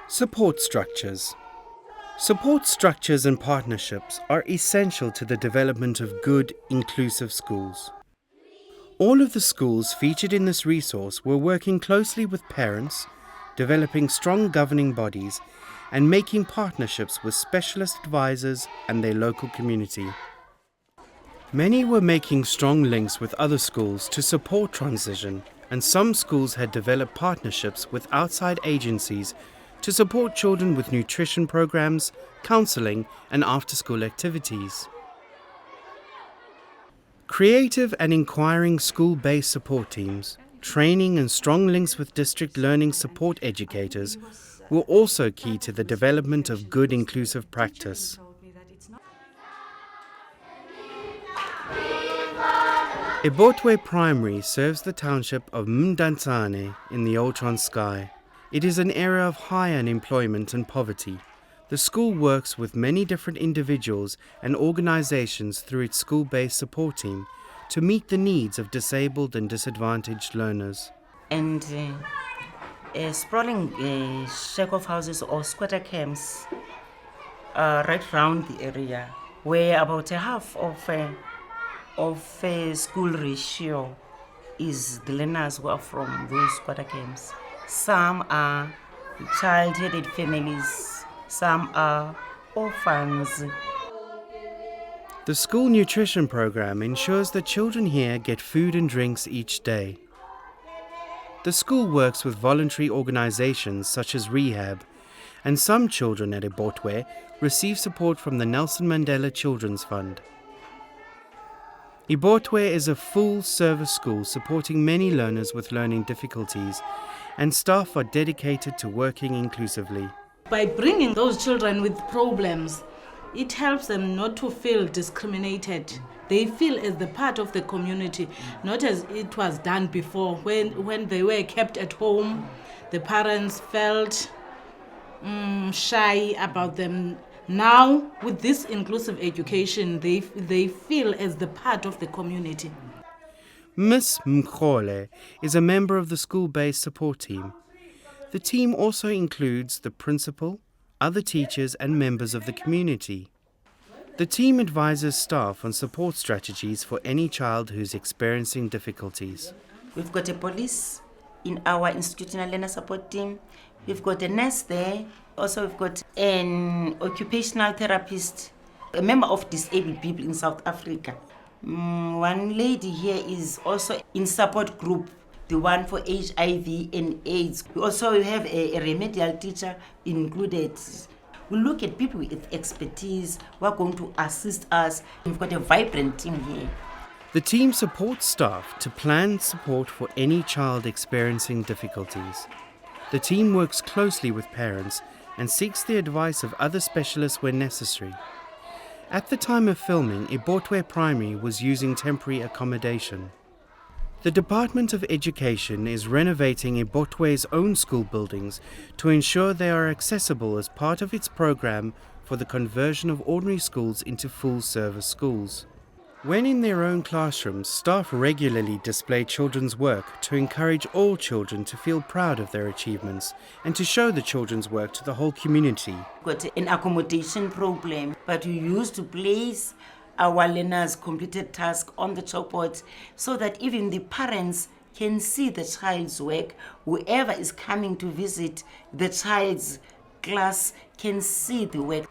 Support structures. Support structures and partnerships are essential to the development of good, inclusive schools. All of the schools featured in this resource were working closely with parents, developing strong governing bodies, and making partnerships with specialist advisors and their local community. Many were making strong links with other schools to support transition, and some schools had developed partnerships with outside agencies to support children with nutrition programs, counseling, and after-school activities. Creative and inquiring school-based support teams, training and strong links with district learning support educators were also key to the development of good inclusive practice. Ebhotwe Primary serves the township of Mdantsane in the Old Transkei. It is an area of high unemployment and poverty. The school works with many different individuals and organizations through its school-based support team to meet the needs of disabled and disadvantaged learners. And a sprawling shack of houses or squatter camps right around the area, where about a half of a school ratio is the learners who are from those squatter camps. Some are child-headed families, some are orphans. The school nutrition program ensures that children here get food and drinks each day. The school works with voluntary organizations such as Rehab, and some children at Ebhotwe receive support from the Nelson Mandela Children's Fund. Ebhotwe is a full-service school supporting many learners with learning difficulties, and staff are dedicated to working inclusively. By bringing those children with problems, it helps them not to feel discriminated. They feel as the part of the community, not as it was done before when they were kept at home. The parents felt shy about them. Now, with this inclusive education, they feel as the part of the community. Miss Mkhole is a member of the school-based support team. The team also includes the principal, other teachers and members of the community. The team advises staff on support strategies for any child who's experiencing difficulties. We've got a police in our institutional learner support team. We've got a nurse there. Also, we've got an occupational therapist, a member of disabled people in South Africa. One lady here is also in support group, the one for HIV and AIDS. We also have a remedial teacher included. We look at people with expertise who are going to assist us. We've got a vibrant team here. The team supports staff to plan support for any child experiencing difficulties. The team works closely with parents and seeks the advice of other specialists when necessary. At the time of filming, Ebhotwe Primary was using temporary accommodation. The Department of Education is renovating Ebhotwe's own school buildings to ensure they are accessible as part of its program for the conversion of ordinary schools into full-service schools. When in their own classrooms, staff regularly display children's work to encourage all children to feel proud of their achievements and to show the children's work to the whole community. Got an accommodation problem, but we used to place our learners' completed task on the chalkboard so that even the parents can see the child's work. Whoever is coming to visit the child's class can see the work.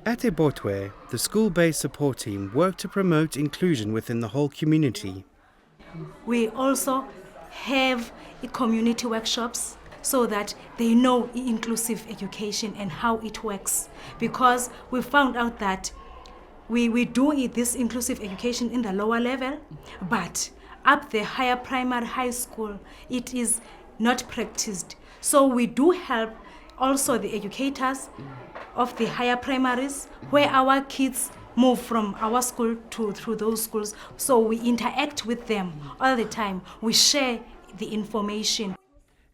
At Ebhotwe, the school-based support team work to promote inclusion within the whole community. We also have community workshops so that they know inclusive education and how it works, because we found out that we do this inclusive education in the lower level, but up the higher primary, high school, it is not practiced. So we do help also the educators of the higher primaries, where our kids move from our school through those schools. So we interact with them all the time. We share the information.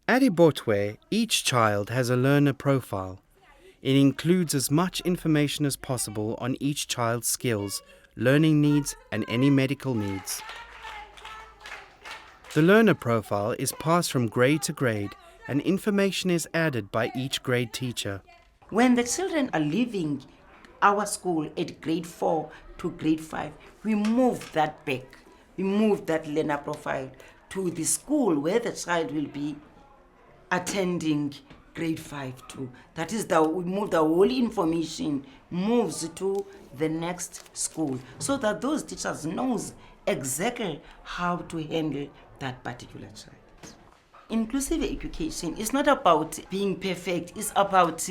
At Ebhotwe, each child has a learner profile. It includes as much information as possible on each child's skills, learning needs, and any medical needs. The learner profile is passed from grade to grade and information is added by each grade teacher. When the children are leaving our school at grade 4 to grade 5, we move that back. We move that learner profile to the school where the child will be attending grade 5 too. That is, we move the whole information moves to the next school so that those teachers knows exactly how to handle that particular child. Inclusive education is not about being perfect, it's about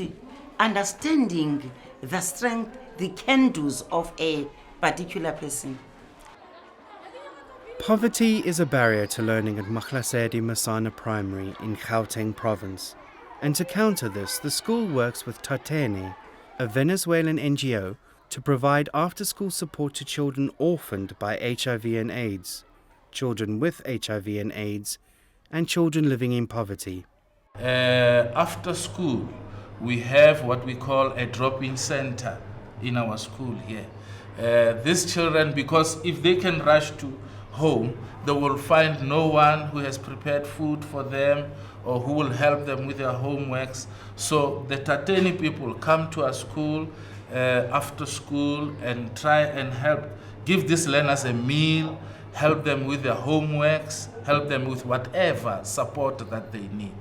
understanding the strength, the can-dos of a particular person. Poverty is a barrier to learning at Mahlasedi Masana Primary in Gauteng province. And to counter this, the school works with Tatene, a Venezuelan NGO, to provide after-school support to children orphaned by HIV and AIDS, children with HIV and AIDS, and children living in poverty. After school, we have what we call a drop-in center in our school here. These children, because if they can rush to home, they will find no one who has prepared food for them or who will help them with their homeworks. So the Tateni people come to our school after school and try and help, give these learners a meal, help them with their homeworks, help them with whatever support that they need.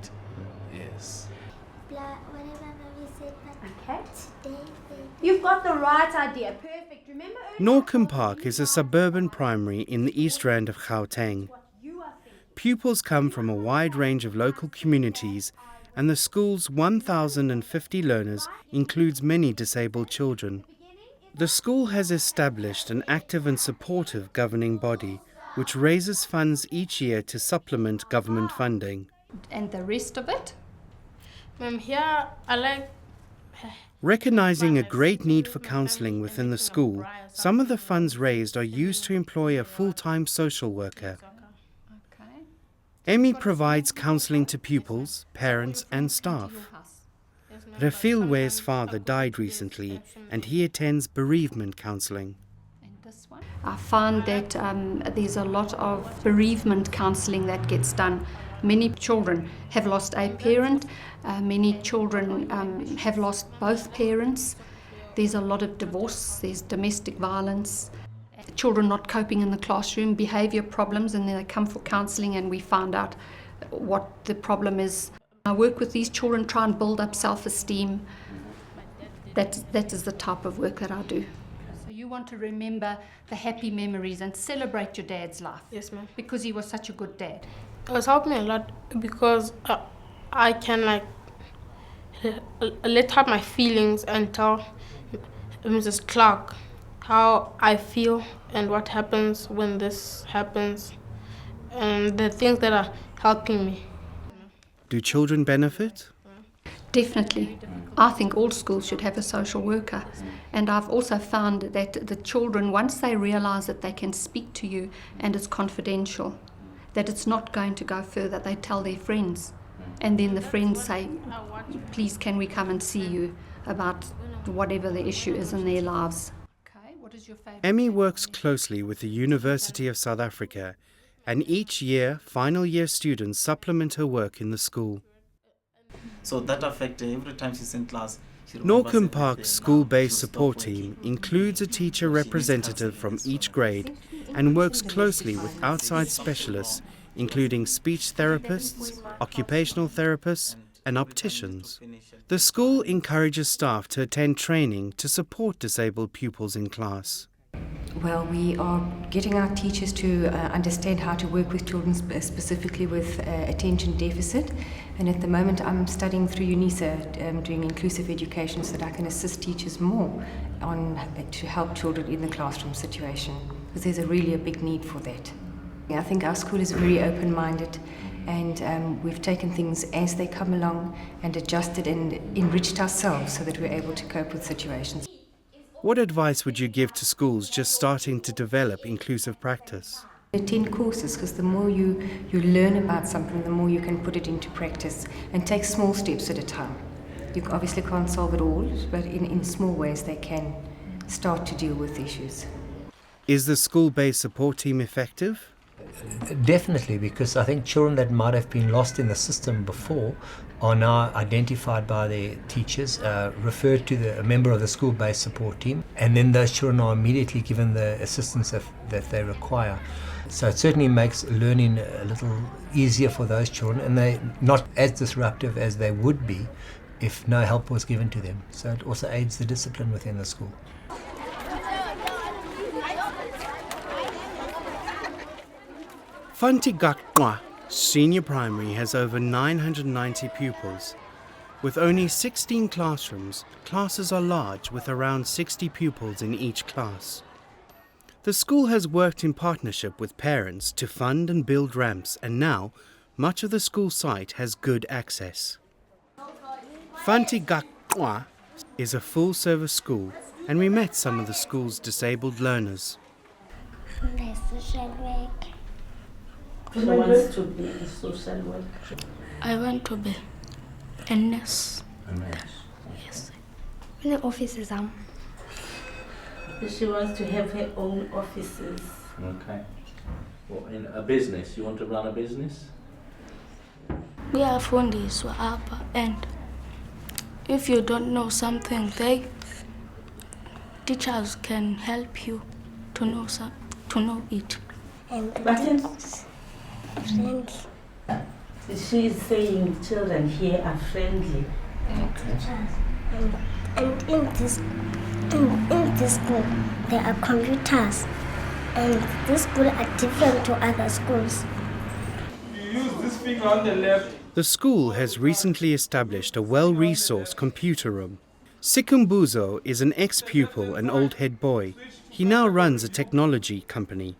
Yes. Okay. You've got the right idea. Perfect. Remember Norkem Park is a suburban primary in the East Rand of Gauteng. Pupils come from a wide range of local communities, and the school's 1,050 learners includes many disabled children. The school has established an active and supportive governing body which raises funds each year to supplement government funding. and the rest of it? Here I like. Recognizing a great need for counselling within the school, some of the funds raised are used to employ a full-time social worker. Okay. Emmy provides counselling to pupils, parents and staff. Refilwe's father died recently and he attends bereavement counselling. And this one? I find that there's a lot of bereavement counselling that gets done. Many children have lost a parent, many children have lost both parents. There's a lot of divorce, there's domestic violence, children not coping in the classroom, behaviour problems, and then they come for counselling and we find out what the problem is. I work with these children, try and build up self-esteem. That is the type of work that I do. So you want to remember the happy memories and celebrate your dad's life. Yes, ma'am. Because he was such a good dad. It was helping me a lot because I can let out my feelings and tell Mrs. Clark how I feel and what happens when this happens and the things that are helping me. Do children benefit? Definitely. I think all schools should have a social worker. And I've also found that the children, once they realise that they can speak to you and it's confidential, that it's not going to go further, they tell their friends. And then the friends say, please can we come and see you about whatever the issue is in their lives. Okay, what is your favourite? Emmy works closely with the University of South Africa, and each year, final year students supplement her work in the school. So that affects every time she's in class. Norkem Park's school-based support team includes a teacher representative from each grade and works closely with outside specialists, including speech therapists, occupational therapists, and opticians. The school encourages staff to attend training to support disabled pupils in class. Well, we are getting our teachers to understand how to work with children specifically with attention deficit. And at the moment I'm studying through UNISA, doing inclusive education so that I can assist teachers more on to help children in the classroom situation. Because there's really a big need for that. I think our school is very open-minded and we've taken things as they come along and adjusted and enriched ourselves so that we're able to cope with situations. What advice would you give to schools just starting to develop inclusive practice? Attend courses, because the more you learn about something, the more you can put it into practice and take small steps at a time. You obviously can't solve it all, but in small ways they can start to deal with issues. Is the school-based support team effective? Definitely, because I think children that might have been lost in the system before are now identified by their teachers, referred to a member of the school-based support team, and then those children are immediately given the assistance that they require. So it certainly makes learning a little easier for those children, and they're not as disruptive as they would be if no help was given to them. So it also aids the discipline within the school. Fanti Gaqa Senior Primary has over 990 pupils. With only 16 classrooms, classes are large with around 60 pupils in each class. The school has worked in partnership with parents to fund and build ramps, and now much of the school site has good access. Fanti Gaqa is a full-service school, and we met some of the school's disabled learners. Who wants to be a social worker? I want to be a nurse. A nurse. Yes. In the offices, She wants to have her own offices. Okay. Well, in a business, you want to run a business? We are fundiswa apha, and if you don't know something, teachers can help you to know it. And friendly. She is saying children here are friendly. And in this school, there are computers, and this school are different to other schools. You use this finger on the left. The school has recently established a well-resourced computer room. Sikumbuzo is an ex-pupil and old head boy. He now runs a technology company.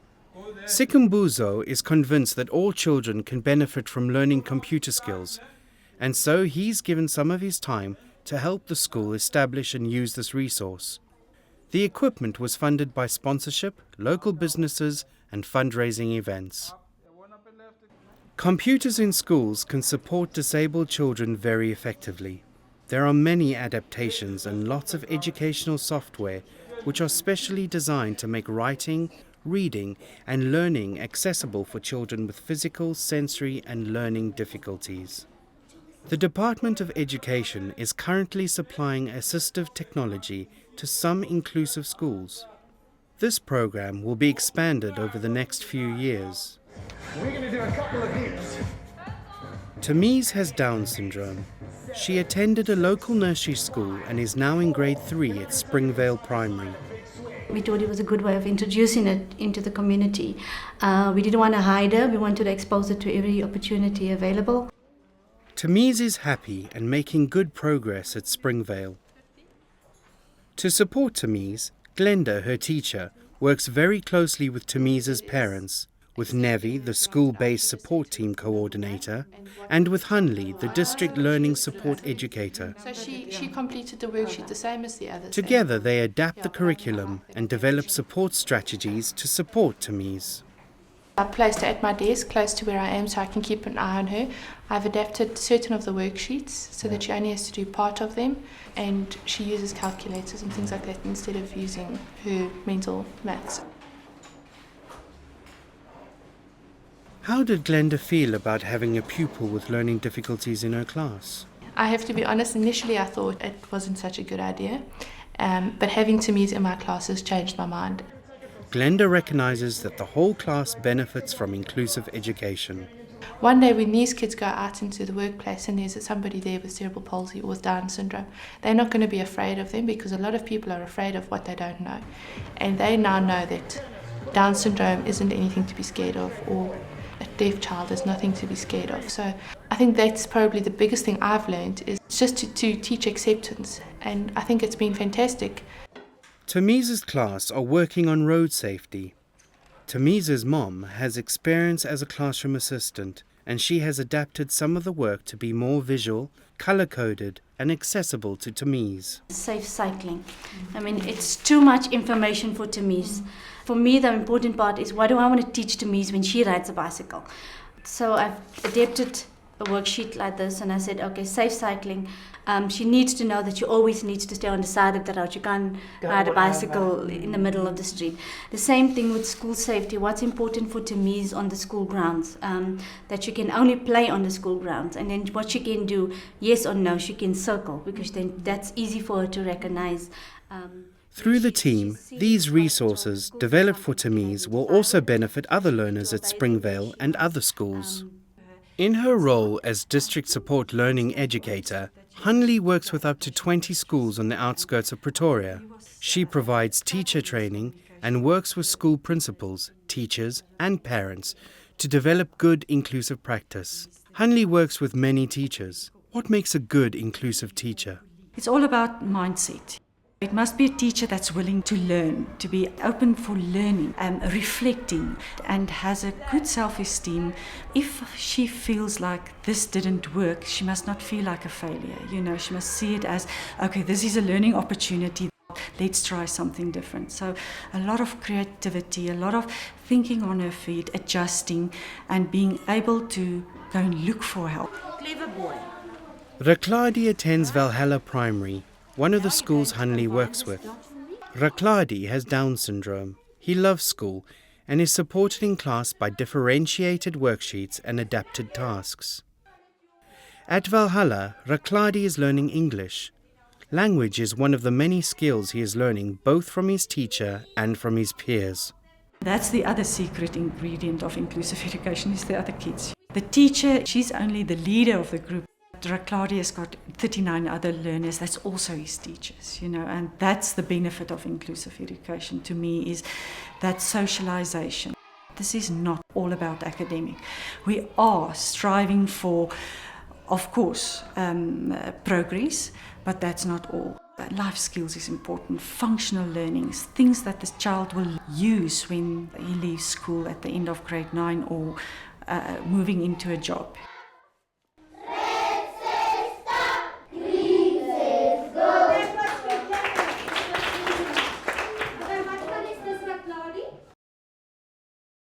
Sikumbuzo is convinced that all children can benefit from learning computer skills, and so he's given some of his time to help the school establish and use this resource. The equipment was funded by sponsorship, local businesses, and fundraising events. Computers in schools can support disabled children very effectively. There are many adaptations and lots of educational software which are specially designed to make writing, reading, and learning accessible for children with physical, sensory, and learning difficulties. The Department of Education is currently supplying assistive technology to some inclusive schools. This program will be expanded over the next few years. We're going to do a couple of dips. Tamise has Down syndrome. She attended a local nursery school and is now in grade 3 at Springvale Primary. We thought it was a good way of introducing it into the community. We didn't want to hide her. We wanted to expose her to every opportunity available. Tamise is happy and making good progress at Springvale. To support Tamise, Glenda, her teacher, works very closely with Tamise's parents, with Nevi, the school-based support team coordinator, and with Hunley, the district learning support educator. So she completed the worksheet the same as the others. Together they adapt the curriculum and develop support strategies to support Tamise. I placed her at my desk close to where I am so I can keep an eye on her. I've adapted certain of the worksheets so that she only has to do part of them, and she uses calculators and things like that instead of using her mental maths. How did Glenda feel about having a pupil with learning difficulties in her class? I have to be honest, initially I thought it wasn't such a good idea, but having Tamise in my classes changed my mind. Glenda recognises that the whole class benefits from inclusive education. One day when these kids go out into the workplace and there's somebody there with cerebral palsy or with Down syndrome, they're not going to be afraid of them because a lot of people are afraid of what they don't know. And they now know that Down syndrome isn't anything to be scared of, or a deaf child is nothing to be scared of. So I think that's probably the biggest thing I've learned, is just to teach acceptance, and I think it's been fantastic. Tamise's class are working on road safety. Tamise's mom has experience as a classroom assistant, and she has adapted some of the work to be more visual, colour-coded and accessible to Tamise. Safe cycling. I mean, it's too much information for Tamise. For me, the important part is what do I want to teach Tamise when she rides a bicycle? So I've adapted a worksheet like this, and I said, okay, safe cycling. She needs to know that she always needs to stay on the side of the road. You can't ride a bicycle in the middle of the street. The same thing with school safety. What's important for Tamise on the school grounds, that she can only play on the school grounds, and then what she can do, yes or no, she can circle, because then that's easy for her to recognize. Through the team, these resources developed for Tamise will also benefit other learners at Springvale and other schools. In her role as District Support Learning Educator, Hanli works with up to 20 schools on the outskirts of Pretoria. She provides teacher training and works with school principals, teachers and parents to develop good inclusive practice. Hanli works with many teachers. What makes a good inclusive teacher? It's all about mindset. It must be a teacher that's willing to learn, to be open for learning, reflecting, and has a good self-esteem. If she feels like this didn't work, she must not feel like a failure. You know, she must see it as, okay, this is a learning opportunity. Let's try something different. So a lot of creativity, a lot of thinking on her feet, adjusting, and being able to go and look for help. Clever boy. Rakladi attends Valhalla Primary, one of the schools Hanli works with. Rakladi has Down syndrome. He loves school and is supported in class by differentiated worksheets and adapted tasks. At Valhalla, Rakladi is learning English. Language is one of the many skills he is learning both from his teacher and from his peers. That's the other secret ingredient of inclusive education, is the other kids. The teacher, she's only the leader of the group. Rakladi has got 39 other learners, that's also his teachers, you know, and that's the benefit of inclusive education to me, is that socialization. This is not all about academic. We are striving for, of course, progress, but that's not all. Life skills is important, functional learnings, things that the child will use when he leaves school at the end of grade 9 or moving into a job.